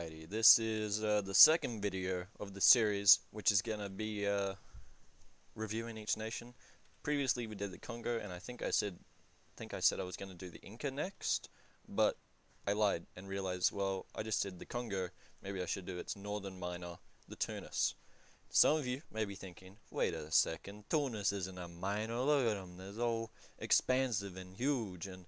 Alrighty, this is the second video of the series, which is gonna be reviewing each nation. Previously we did the Congo, and I think I said I was gonna do the Inca next, but I lied and realized, well, I just did the Congo, maybe I should do its northern minor, the Tunis. Some of you may be thinking, wait a second, Tunis isn't a minor, look at them, they're all expansive and huge and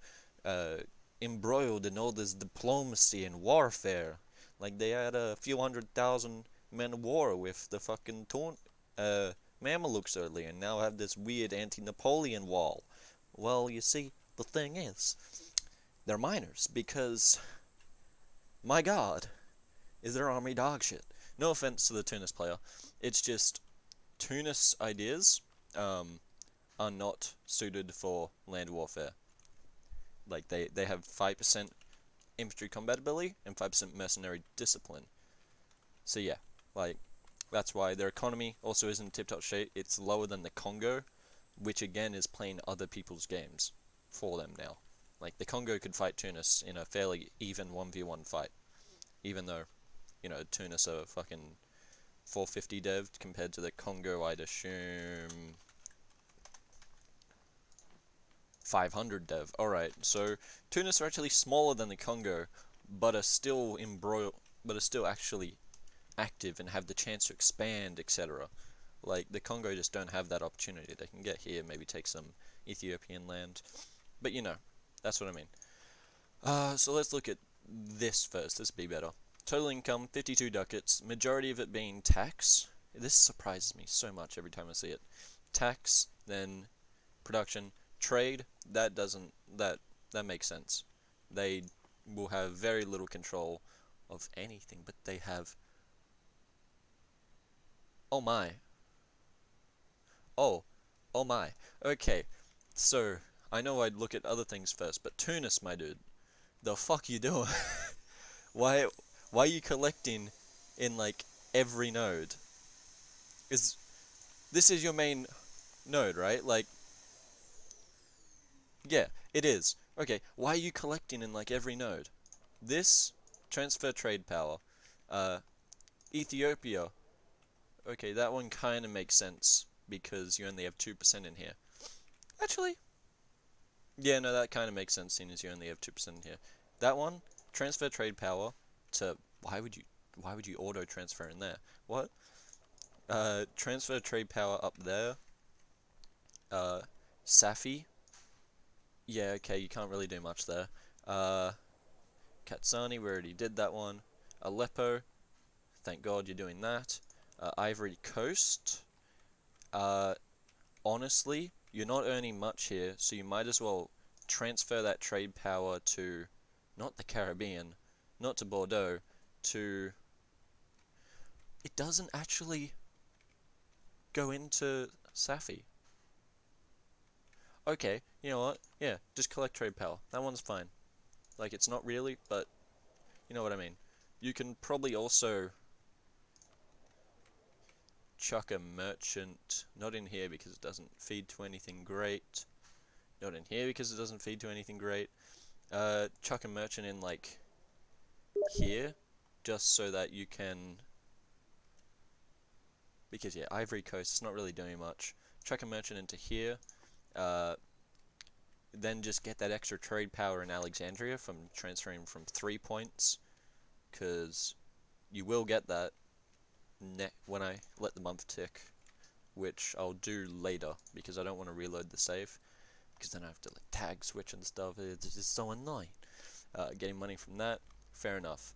embroiled in all this diplomacy and warfare. Like they had a few 100,000 men of war with the fucking Mamelukes earlier, and now have this weird anti-Napoleon wall. Well, you see, the thing is, they're minors because, my god, is their army dog shit. No offense to the Tunis player, it's just Tunis ideas are not suited for land warfare. Like they have 5% infantry combat ability and 5% mercenary discipline. So yeah, like that's why their economy also isn't in tip-top shape. It's lower than the Congo, which again is playing other people's games for them now. Like the Congo could fight Tunis in a fairly even 1v1 fight, even though, you know, Tunis are fucking 450 dev compared to the Congo, I'd assume 500 dev. Alright, so Tunis are actually smaller than the Congo, but are still actually active and have the chance to expand, etc. Like the Congo just don't have that opportunity. They can get here, maybe take some Ethiopian land, but you know, that's what I mean. So let's look at this first. This will be better. Total income 52 ducats, majority of it being tax. This surprises me so much every time I see it. Tax, then production, trade. That makes sense. They will have very little control of anything, but they have. Oh my. Oh my. Okay, so I know I'd look at other things first, but Tunis, my dude, the fuck you doing? Why are you collecting in like every node? This is your main node, right? Like, yeah, it is. Okay, why are you collecting in like every node? This, transfer trade power. Ethiopia. Okay, that one kind of makes sense because you only have 2% in here. Actually, yeah, no, that kind of makes sense seeing as you only have 2% in here. That one, transfer trade power to, why would you auto transfer in there? What? Transfer trade power up there. Safi. Yeah, okay, you can't really do much there. Katsani, we already did that one. Aleppo, thank God you're doing that. Ivory Coast. Honestly, you're not earning much here, so you might as well transfer that trade power to, not the Caribbean, not to Bordeaux, to... It doesn't actually go into Safi. Okay, you know what? Yeah, just collect trade power. That one's fine. Like, it's not really, but you know what I mean. You can probably also chuck a merchant, not in here because it doesn't feed to anything great. Not in here because it doesn't feed to anything great. Chuck a merchant in, like, here, just so that you can... Because, yeah, Ivory Coast, it's not really doing much. Chuck a merchant into here. Then just get that extra trade power in Alexandria from transferring from 3 points, because you will get that when I let the month tick, which I'll do later because I don't want to reload the save, because then I have to like tag switch and stuff. It's just so annoying. Getting money from that, fair enough.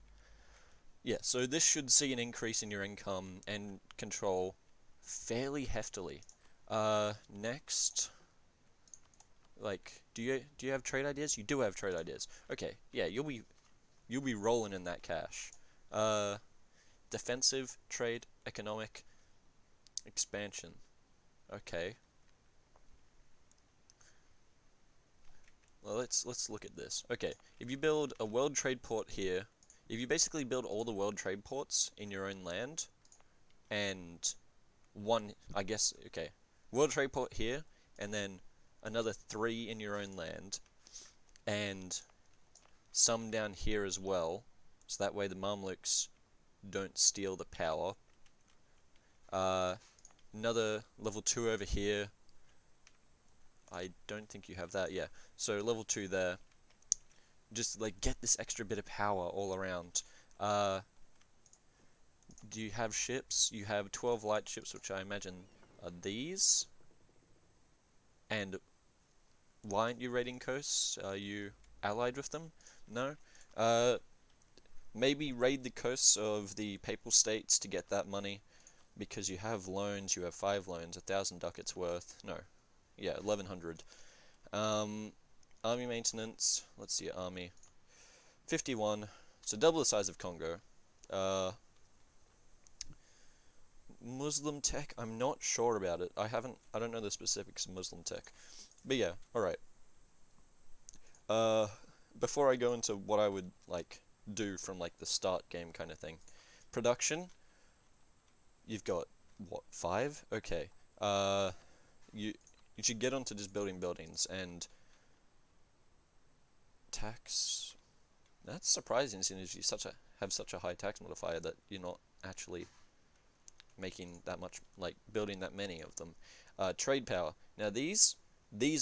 Yeah, so this should see an increase in your income and control fairly heftily. Next, like, do you have trade ideas? You do have trade ideas. Okay, yeah, you'll be rolling in that cash. Defensive, trade, economic, expansion. Okay. Well, let's look at this. Okay, if you build a world trade port here, if you basically build all the world trade ports in your own land, and one, I guess, okay, world trade port here, and then another 3 in your own land, and some down here as well, so that way the Mamluks don't steal the power. Another level 2 over here. I don't think you have that, yeah. So level 2 there. Just like get this extra bit of power all around. Do you have ships? You have 12 light ships, which I imagine are these. And why aren't you raiding coasts? Are you allied with them? No? Maybe raid the coasts of the Papal States to get that money, because you have loans, you have 5 loans, 1,000 ducats worth. No. Yeah, 1,100. Army maintenance, let's see, army. 51, so double the size of Congo. Muslim tech, I'm not sure about it. I don't know the specifics of Muslim tech. But yeah, alright. Before I go into what I would, like, do from, like, the start game kind of thing. Production, you've got, what, 5? Okay. You should get onto just building buildings, and tax, that's surprising, since you have such a high tax modifier that you're not actually making that much, like, building that many of them. Trade power. Now these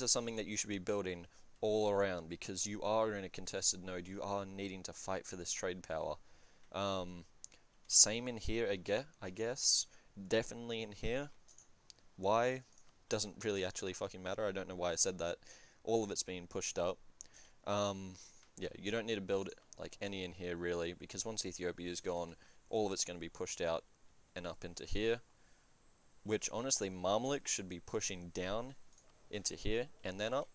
are something that you should be building all around, because you are in a contested node. You are needing to fight for this trade power. Same in here, I guess. Definitely in here. Why? Doesn't really actually fucking matter. I don't know why I said that. All of it's being pushed up. Yeah, you don't need to build, like, any in here, really, because once Ethiopia is gone, all of it's going to be pushed out and up into here, which honestly Mamluk should be pushing down into here and then up.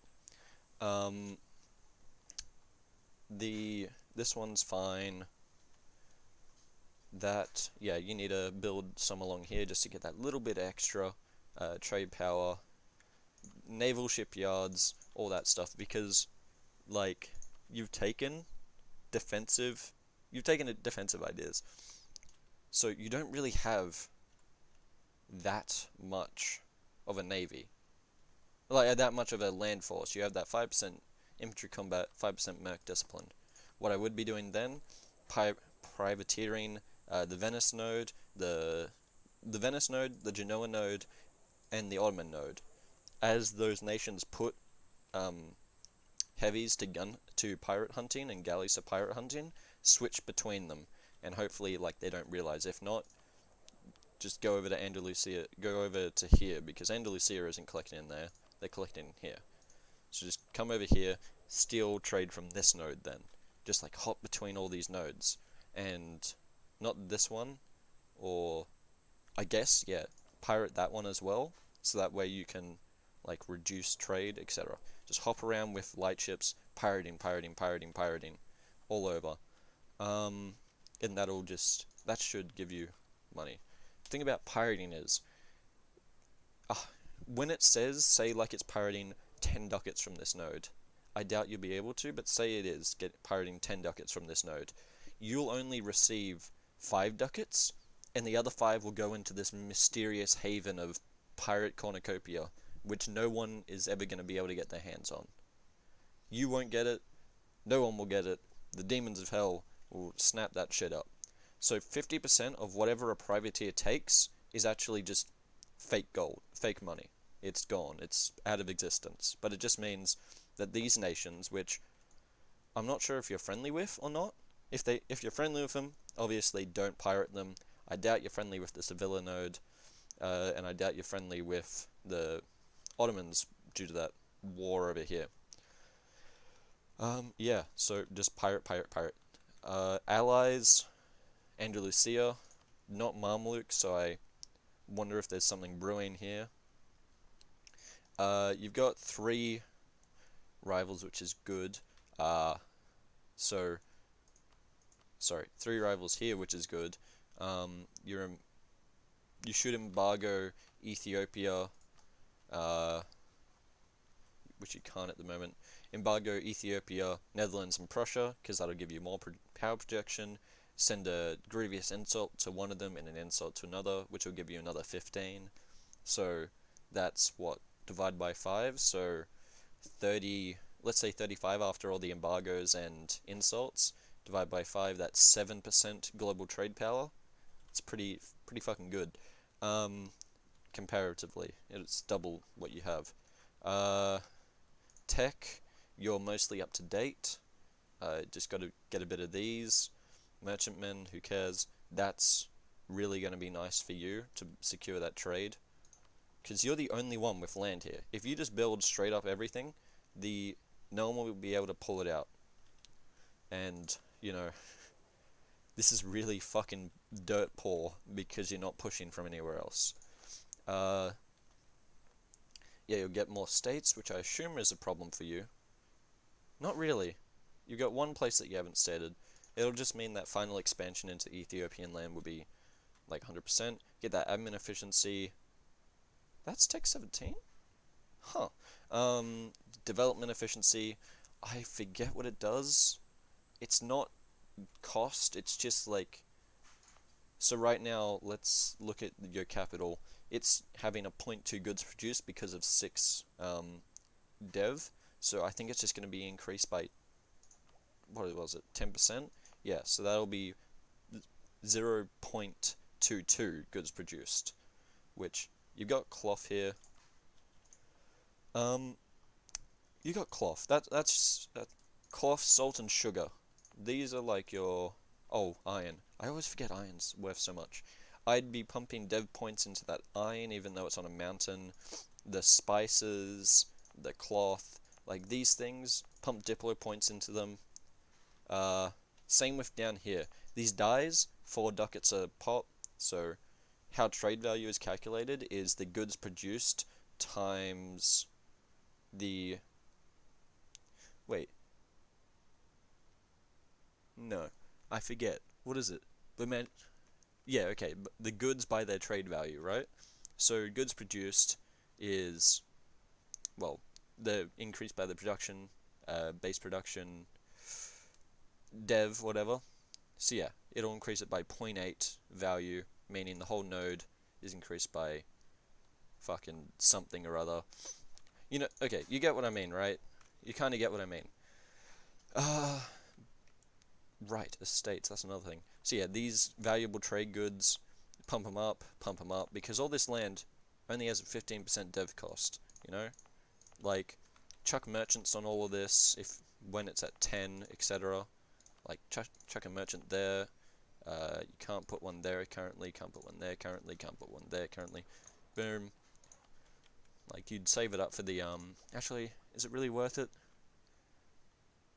This one's fine. That, yeah, you need to build some along here just to get that little bit extra trade power, naval shipyards, all that stuff, because, like, you've taken defensive ideas, so you don't really have that much of a navy, like that much of a land force. You have that 5% infantry combat, 5% merc discipline. What I would be doing then, privateering the Venice node, the Genoa node, and the Ottoman node. As those nations put heavies to pirate hunting and galleys to pirate hunting, switch between them, and hopefully, like, they don't realize. If not, just go over to Andalusia, go over to here, because Andalusia isn't collecting in there, they're collecting in here. So just come over here, steal trade from this node then. Just, like, hop between all these nodes. And not this one, or I guess, yeah, pirate that one as well, so that way you can, like, reduce trade, etc. Just hop around with light ships, pirating all over. And that should give you money. The thing about pirating is, when it says, say, like, it's pirating 10 ducats from this node, I doubt you'll be able to, but say it is pirating 10 ducats from this node, you'll only receive 5 ducats, and the other 5 will go into this mysterious haven of pirate cornucopia, which no one is ever going to be able to get their hands on. You won't get it, no one will get it, the demons of hell will snap that shit up. So 50% of whatever a privateer takes is actually just fake gold, fake money. It's gone, it's out of existence. But it just means that these nations, which I'm not sure if you're friendly with or not, if you're friendly with them, obviously don't pirate them. I doubt you're friendly with the Sevilla node, and I doubt you're friendly with the Ottomans due to that war over here. Yeah, so just pirate. Allies, Andalusia, not Mamluk, so I wonder if there's something brewing here. You've got 3 rivals, which is good. 3 rivals here, which is good. You should embargo Ethiopia, which you can't at the moment. Embargo Ethiopia, Netherlands, and Prussia, because that'll give you more power projection. Send a grievous insult to one of them and an insult to another, which will give you another 15. So that's what, divide by 5, so 30, let's say 35 after all the embargoes and insults. Divide by 5, that's 7% global trade power. That's pretty fucking good. Comparatively, it's double what you have. Tech, you're mostly up to date. Just got to get a bit of these. Merchantmen, who cares? That's really going to be nice for you to secure that trade, because you're the only one with land here. If you just build straight up everything, no one will be able to pull it out. And, you know, this is really fucking dirt poor because you're not pushing from anywhere else. Yeah, you'll get more states, which I assume is a problem for you. Not really. You've got one place that you haven't stated. It'll just mean that final expansion into Ethiopian land will be like 100%. Get that admin efficiency. That's Tech 17? Huh. Development efficiency. I forget what it does. It's not cost, it's just like... So right now, let's look at your capital. It's having a 0.2 goods produced because of 6 dev. So I think it's just going to be increased by, what was it, 10%? Yeah, so that'll be 0.22 goods produced, which you've got cloth here. You got cloth. That's cloth, salt, and sugar. These are like your... Oh, iron. I always forget iron's worth so much. I'd be pumping dev points into that iron, even though it's on a mountain. The spices, the cloth, like these things, pump Diplo points into them. Same with down here. These dyes, 4 ducats a pop, so how trade value is calculated is the goods produced times the... Wait. No. I forget. What is it? Yeah, okay. The goods by their trade value, right? So goods produced is, well, the increased by the production, base production, dev, whatever. So yeah, it'll increase it by 0.8 value, meaning the whole node is increased by fucking something or other. You know, okay, you get what I mean, right? You kind of get what I mean. Right, estates, that's another thing. So yeah, these valuable trade goods, pump them up, because all this land only has a 15% dev cost, you know? Like, chuck merchants on all of this, when it's at 10, etc. Like, chuck a merchant there, you can't put one there currently, can't put one there currently, can't put one there currently. Boom. Like, you'd save it up for the, actually, is it really worth it?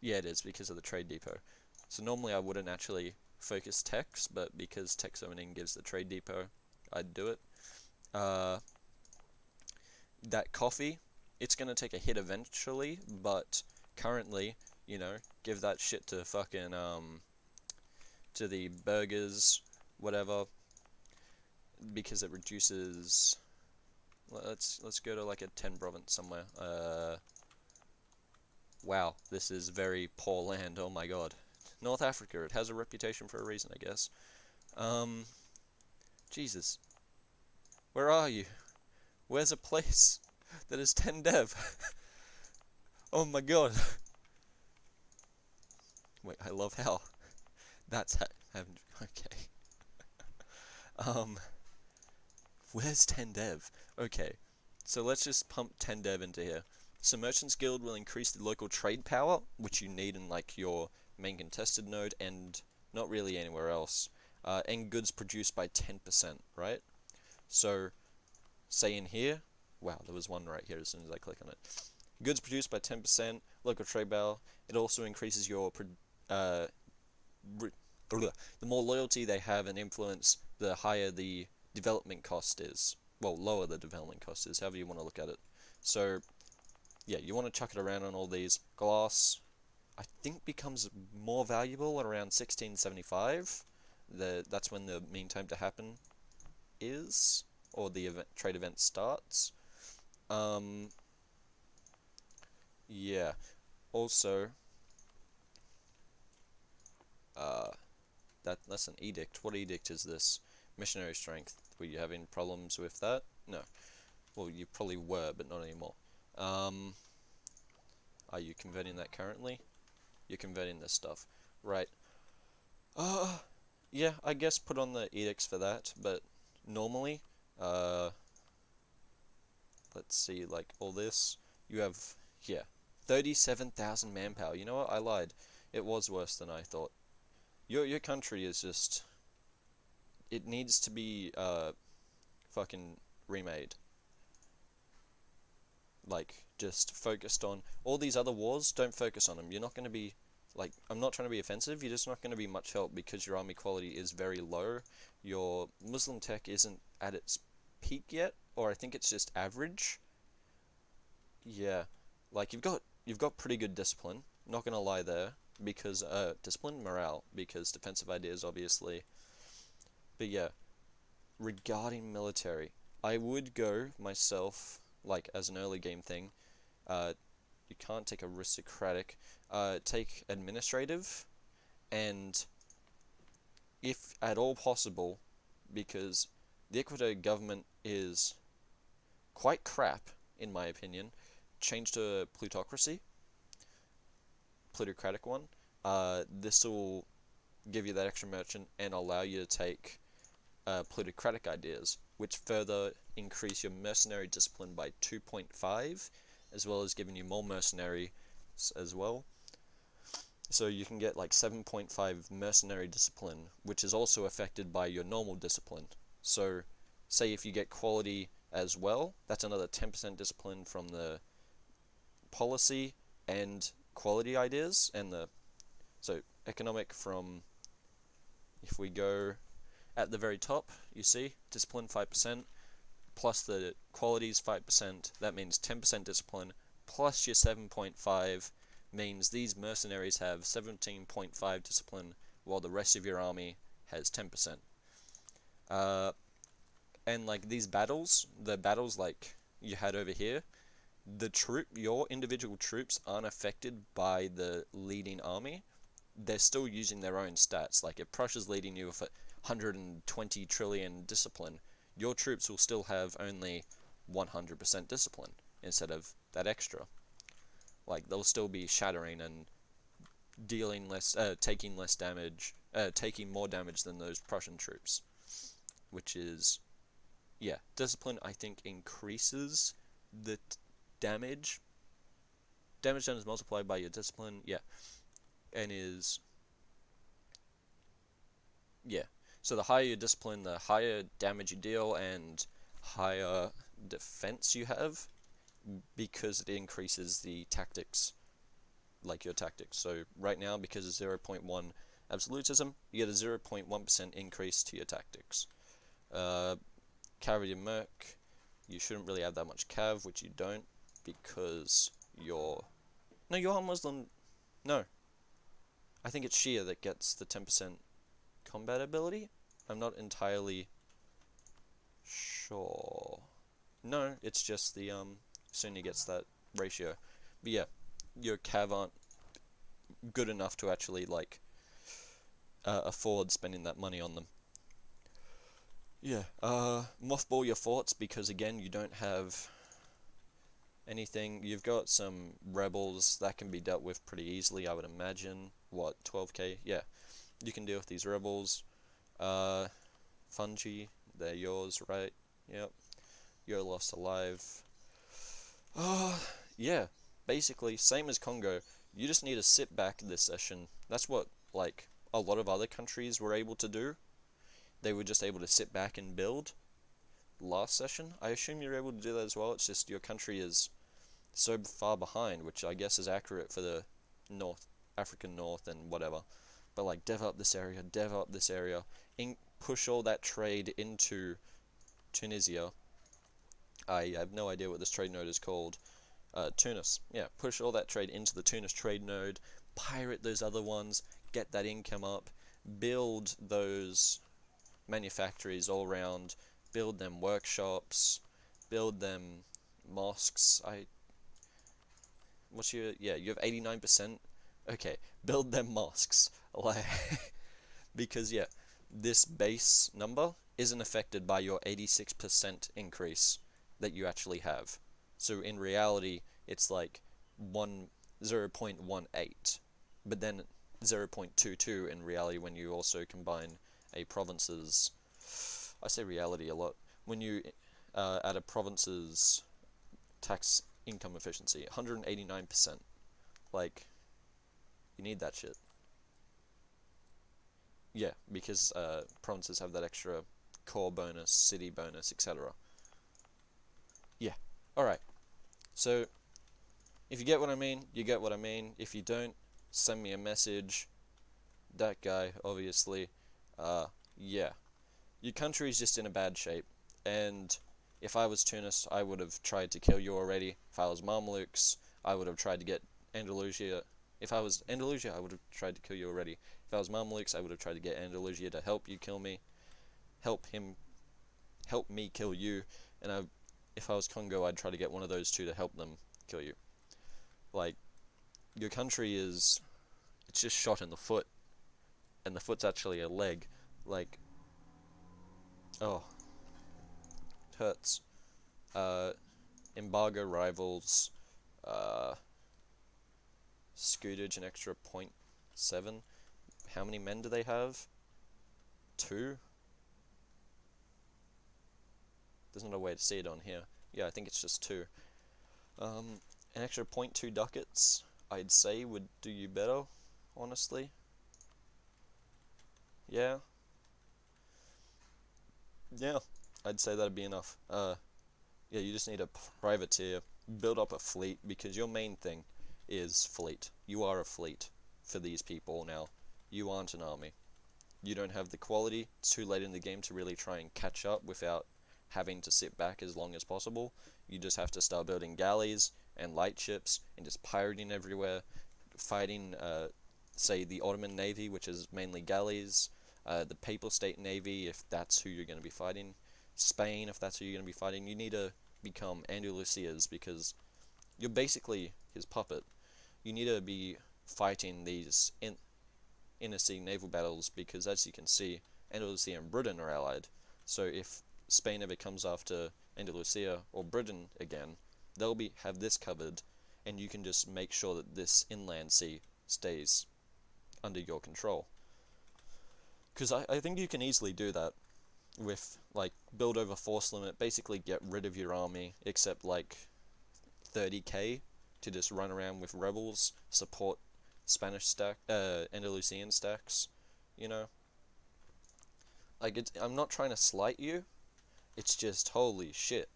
Yeah, it is, because of the trade depot. So normally I wouldn't actually focus techs, but because tech zoning gives the trade depot, I'd do it. That coffee, it's gonna take a hit eventually, but currently, you know, give that shit to fucking, to the burgers, whatever, because it reduces... Let's go to like a 10 province somewhere. Wow, this is very poor land, oh my god. North Africa, it has a reputation for a reason, I guess. Jesus. Where are you? Where's a place that is 10 dev? Oh my god. Wait, I love how that's okay. Where's 10 dev? Okay, so let's just pump 10 dev into here. So Merchants Guild will increase the local trade power, which you need in like your main contested node and not really anywhere else. And goods produced by 10%, right? So, say in here, wow, there was one right here as soon as I click on it. Goods produced by 10%, local trade power. It also increases your the more loyalty they have and influence, the higher the development cost is. Well, lower the development cost is, however you want to look at it. So, yeah, you want to chuck it around on all these. Glass, I think, becomes more valuable at around 1675. That's when the mean time to happen is, or the trade event starts. Yeah. Also, that's an edict. What edict is this? Missionary strength. Were you having problems with that? No. Well, you probably were, but not anymore. Are you converting that currently? You're converting this stuff. Right. Yeah, I guess put on the edicts for that, but normally, uh, let's see, like all this, you have, yeah, 37,000 manpower. You know what? I lied. It was worse than I thought. Your country is just, it needs to be, fucking remade. Like, just focused on all these other wars. Don't focus on them. You're not going to be, like, I'm not trying to be offensive. You're just not going to be much help because your army quality is very low. Your Muslim tech isn't at its peak yet, or I think it's just average. Yeah, like you've got pretty good discipline. Not gonna lie there, because discipline, morale, because defensive ideas obviously. But yeah, regarding military, I would go myself, like as an early game thing. Uh, you can't take aristocratic. Take administrative, and if at all possible, because the Ecuador government is quite crap in my opinion. Change to plutocratic one. This will give you that extra merchant and allow you to take plutocratic ideas, which further increase your mercenary discipline by 2.5, as well as giving you more mercenary as well. So you can get like 7.5 mercenary discipline, which is also affected by your normal discipline. So, say if you get quality as well, that's another 10% discipline from the policy and quality ideas, and the so economic from, if we go at the very top, you see discipline 5% plus the qualities 5%. That means 10% discipline plus your 7.5 means these mercenaries have 17.5 discipline, while the rest of your army has 10%. And like these battles, the battles like you had over here, your individual troops aren't affected by the leading army. They're still using their own stats. Like if Prussia's leading you with 120 trillion discipline, your troops will still have only 100% discipline instead of that extra. Like they'll still be shattering and dealing less, taking less damage, taking more damage than those Prussian troops, which is, yeah, discipline I think increases the damage. Damage done is multiplied by your discipline, yeah, and is, yeah. So the higher your discipline, the higher damage you deal and higher defense you have, because it increases the tactics, like your tactics. So right now, because of 0.1 absolutism, you get a 0.1% increase to your tactics. Cav Merc, you shouldn't really have that much cav, which you don't, because you're Muslim. No, I think it's Shia that gets the 10% combat ability. I'm not entirely sure. No, it's just the Sunni gets that ratio. But yeah, your cav aren't good enough to actually like afford spending that money on them. Yeah, mothball your forts, because again you don't have anything. You've got some rebels that can be dealt with pretty easily, I would imagine. What, 12k? Yeah, you can deal with these rebels. Fungi, they're yours, right? Yep. You're lost alive. Yeah, basically same as Congo. You just need to sit back this session. That's what like a lot of other countries were able to do. They were just able to sit back and build last session. I assume you're able to do that as well. It's just your country is so far behind, which I guess is accurate for the North African North and whatever. But like dev up this area, push all that trade into Tunisia. I have no idea what this trade node is called. Tunis. Yeah, push all that trade into the Tunis trade node, pirate those other ones, get that income up, build those manufactories all around, build them workshops, build them mosques. You have 89%. Okay, build them mosques. Like, because yeah, this base number isn't affected by your 86% increase that you actually have. So in reality, it's like 0.18, but then 0.22 in reality when you also combine a province's, I say reality a lot, when you add a province's tax income efficiency, 189%. Like, you need that shit. Yeah, because provinces have that extra core bonus, city bonus, etc. Yeah, alright. So, if you get what I mean, you get what I mean. If you don't, send me a message. That guy, obviously. Yeah. Your country is just in a bad shape, and if I was Tunis, I would have tried to kill you already. If I was Mamluks, I would have tried to get Andalusia. If I was Andalusia, I would have tried to kill you already. If I was Mamluks, I would have tried to get Andalusia to help you kill me. Help me kill you. And if I was Congo, I'd try to get one of those two to help them kill you. Like, your country it's just shot in the foot, and the foot's actually a leg. Like, oh, it hurts. Embargo rivals, Scootage an extra 0.7. How many men do they have? 2? There's not a way to see it on here. Yeah, I think it's just 2. An extra 0.2 ducats, I'd say, would do you better, honestly. Yeah. Yeah, I'd say that'd be enough. Yeah, you just need a privateer, build up a fleet, because your main thing is fleet. You are a fleet for these people now. You aren't an army. You don't have the quality. It's too late in the game to really try and catch up without having to sit back as long as possible. You just have to start building galleys and light ships and just pirating everywhere, fighting, say, the Ottoman Navy, which is mainly galleys, the Papal State Navy, if that's who you're going to be fighting, Spain, if that's who you're going to be fighting. You need to become Andalusias, because you're basically his puppet. You need to be fighting these inner sea naval battles, because as you can see, Andalusia and Britain are allied. So if Spain ever comes after Andalusia or Britain again, they'll have this covered, and you can just make sure that this inland sea stays under your control. Because I think you can easily do that with, like, build over force limit, basically get rid of your army, except like 30k to just run around with rebels, support Spanish Andalusian stacks, you know? Like, I'm not trying to slight you, it's just, holy shit.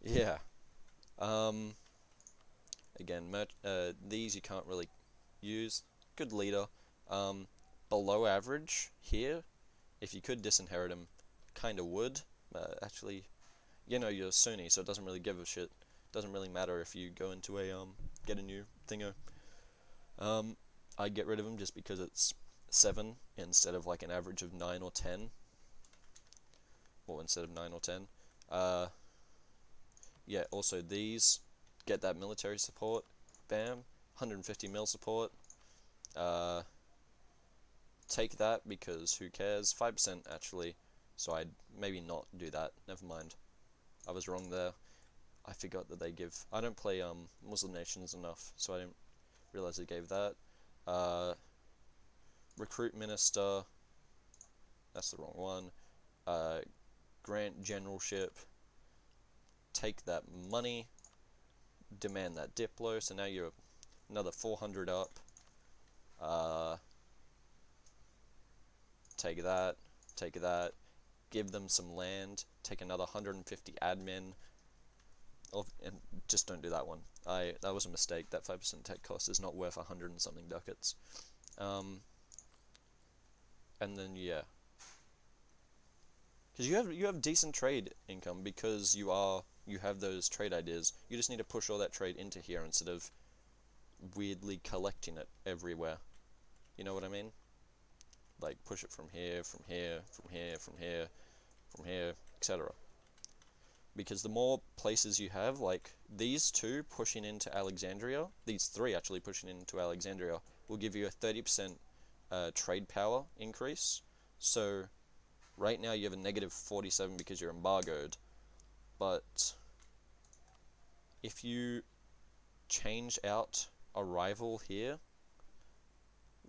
Yeah. Again, these you can't really use. Good leader. Below average here, if you could disinherit him, kinda would. Actually, you know, you're Sunni, so it doesn't really give a shit. Doesn't really matter if you go into get a new thingo. I'd get rid of him just because it's 7 instead of like an average of 9 or 10. Well, instead of 9 or 10. Yeah, also these, get that military support. Bam. 150 mil support. Take that, because who cares? 5% actually, so I'd maybe not do that. Never mind. I was wrong there. I forgot that they give... I don't play Muslim nations enough, so I didn't realize they gave that. Recruit minister. That's the wrong one. Grant generalship. Take that money. Demand that diplo, so now you're another 400 up. Take that, give them some land, take another 150 admin, and just don't do that one. That was a mistake. That 5% tech cost is not worth 100 and something ducats. And then yeah, because you have decent trade income, because you have those trade ideas. You just need to push all that trade into here instead of weirdly collecting it everywhere. You know what I mean? Like, push it from here, from here, from here, from here, from here, etc. Because the more places you have, like these 2 pushing into Alexandria, these 3 actually pushing into Alexandria, will give you a 30% trade power increase. So right now you have a negative 47 because you're embargoed, but if you change out a rival here,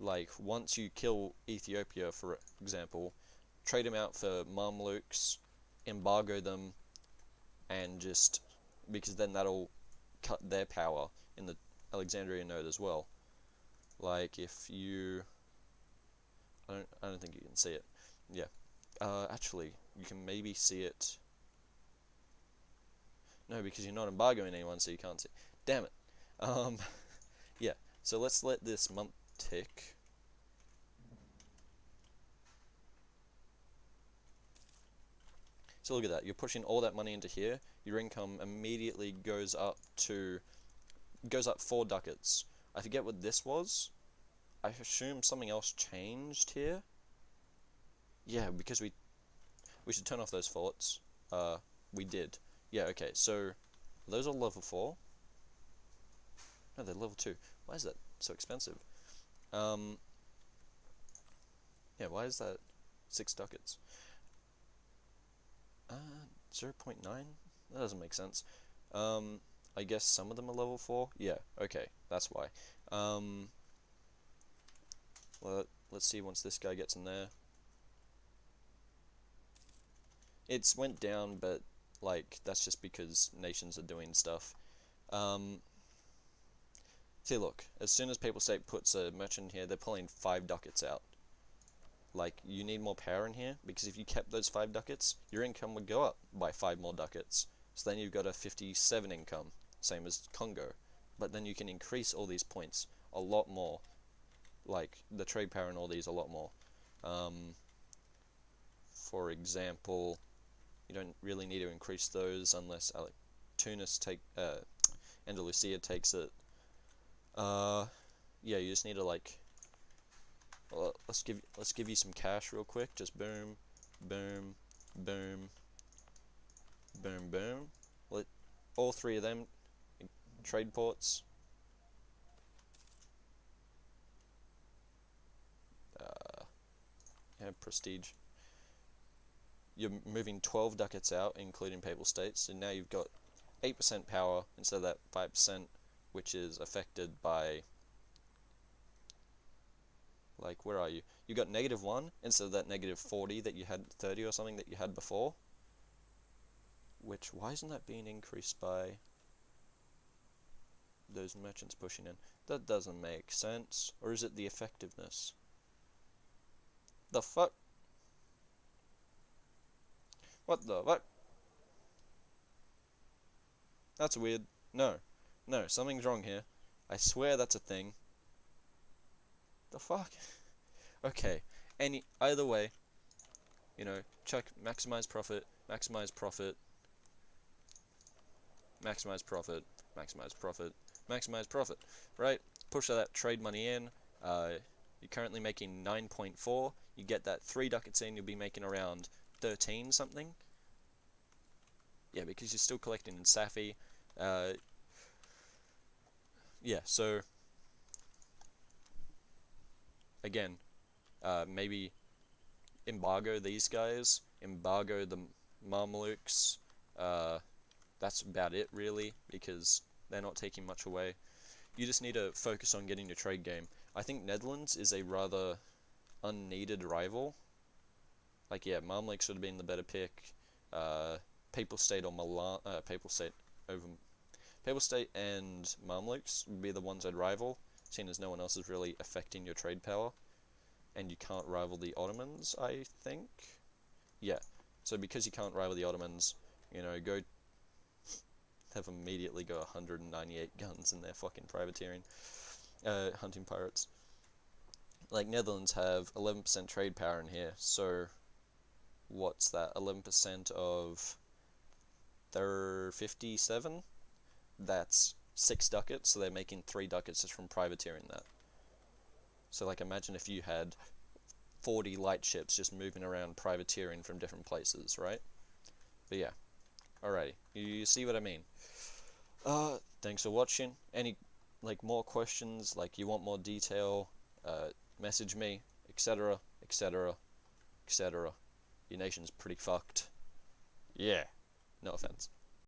like, once you kill Ethiopia, for example, trade them out for Mamluks, embargo them, and just, because then that'll cut their power in the Alexandria node as well. Like, if you, I don't think you can see it. Yeah. Actually, you can maybe see it. No, because you're not embargoing anyone, so you can't see. Damn it. Yeah. So let's let this month tick. So look at that. You're pushing all that money into here. Your income immediately goes up 4 ducats. I forget what this was. I assume something else changed here. Yeah, because we should turn off those forts. We did. Yeah, okay, so those are level 4. No, they're level 2. Why is that so expensive? Yeah, why is that 6 ducats? 0.9? That doesn't make sense. I guess some of them are level 4? Yeah, okay, that's why. Well, let's see once this guy gets in there. It's went down, but, like, that's just because nations are doing stuff. See, look, as soon as Papal State puts a merchant here, they're pulling 5 ducats out. Like, you need more power in here, because if you kept those 5 ducats, your income would go up by 5 more ducats. So then you've got a 57 income, same as Congo. But then you can increase all these points a lot more. Like, the trade power and all these a lot more. For example, you don't really need to increase those unless Tunis Andalusia takes it. Yeah, you just need to, like, well, let's give you some cash real quick. Just boom, boom, boom, boom, boom. Let all 3 of them trade ports. Yeah, prestige. You're moving 12 ducats out, including Papal States, and now you've got 8% power instead of that 5%, which is affected by, like, where are you? You got -1 instead of that -40 that you had, 30 or something that you had before. Which, why isn't that being increased by those merchants pushing in? That doesn't make sense. Or is it the effectiveness? The fuck? What the fuck? That's weird. No, something's wrong here. I swear that's a thing. The fuck? Okay, either way, you know, check maximize profit, maximize profit, maximize profit, maximize profit, maximize profit, right? Push that trade money in. You're currently making 9.4. You get that 3 ducats in, you'll be making around 13 something. Yeah, because you're still collecting in Safi. Yeah, so again, maybe embargo these guys, embargo the Mamelukes. That's about it, really, because they're not taking much away. You just need to focus on getting your trade game. I think Netherlands is a rather unneeded rival. Like, yeah, Mamluks would have been the better pick. Papal State or Milan, Papal State and Mamluks would be the ones I'd rival, seeing as no one else is really affecting your trade power. And you can't rival the Ottomans, I think? Yeah, so because you can't rival the Ottomans, you know, have immediately go 198 guns in their fucking privateering, hunting pirates. Like, Netherlands have 11% trade power in here, so what's that, 11% of their 57? That's 6 ducats, so they're making 3 ducats just from privateering that. So, like, imagine if you had 40 light ships just moving around privateering from different places, right? But yeah, alrighty, you see what I mean. Thanks for watching. Any, like, more questions, like, you want more detail, message me, etc, etc, etc. Your nation's pretty fucked. Yeah, no offense.